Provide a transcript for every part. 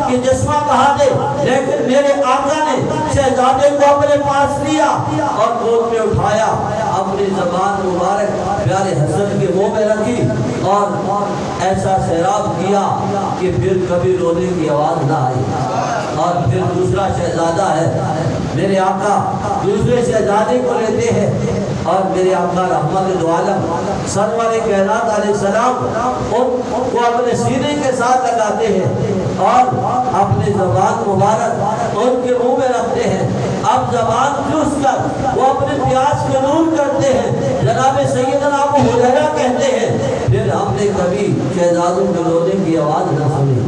کہ جسمہ کہا دے، لیکن میرے آقا نے شہزادے کو اپنے پاس لیا اور گود میں اٹھایا، اپنی زبان مبارک پیارے حسن کے منہ میں رکھی اور ایسا سیراب کیا کہ پھر کبھی رونے کی آواز نہ آئی۔ اور پھر دوسرا شہزادہ ہے، میرے آقا دوسرے شہزادے کو لیتے ہیں اور میرے آقا رحمت دو عالم سرور کائنات علیہ السلام ان کو اپنے سینے کے ساتھ لگاتے ہیں اور اپنی زبان مبارک ان کے منہ میں رکھتے ہیں۔ اب زبان چوس کر وہ اپنے پیاس کو دور کرتے ہیں۔ جناب سیدنا ابو ہریرہ کہتے ہیں پھر ہم نے کبھی شہزادوں کے رونے کی آواز نہ سنی۔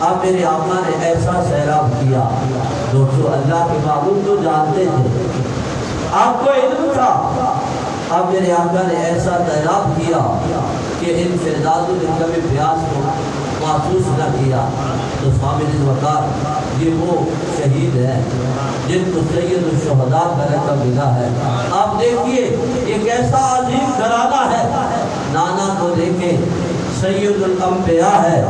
اب میرے آقا نے ایسا سیراب کیا، دوستو اللہ کے معبود تو جانتے تھے، آپ کو علم تھا۔ اب میرے آقا نے ایسا سیراب کیا کہ ان شہزادوں نے کبھی پیاس کو محسوس نہ کیا۔ تو سامعین وقار یہ وہ شہید ہیں جن کو سید الشہداء کا لقب ملا ہے۔ آپ دیکھیے یہ کیسا عظیم گھرانہ ہے، نانا کو دیکھیں سید الانبیاء ہے،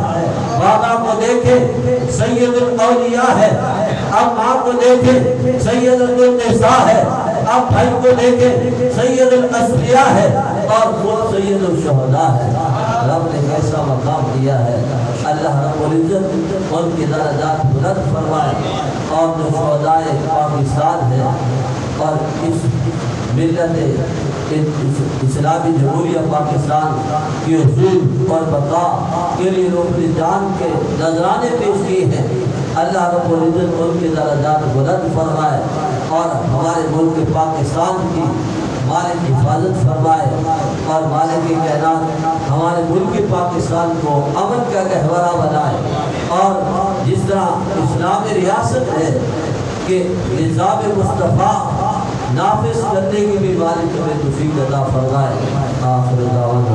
بابا کو دیکھیں سید الاولیاء ہے، اب ماں کو دیکھیں سید النساء ہے، اب بھائی کو دیکھیں سید الاصفیاء ہے اور وہ سید الشہداء ہے۔ رب نے کیسا مقام دیا ہے، اللہ رب العزت ان کی درجات بلند فرمائے۔ اور جو شہداء پاکستان ہے اور اس ملت اسلامی جمہوریہ پاکستان کی حصول اور بقا کے لیے اپنی جان کے نذرانے پیش کیے ہیں، اللہ رب العزت ان کے درجات بلند فرمائے اور ہمارے ملک پاکستان کی مالک حفاظت فرمائے اور مالک کائنات ہمارے ملک پاکستان کو امن کا گہورہ بنائے۔ اور جس طرح اسلامی ریاست ہے کہ نظام مصطفیٰ نافذ کرنے کی بھی مالک ہمیں توفیق عطا فرمائے۔ آخر دعوانا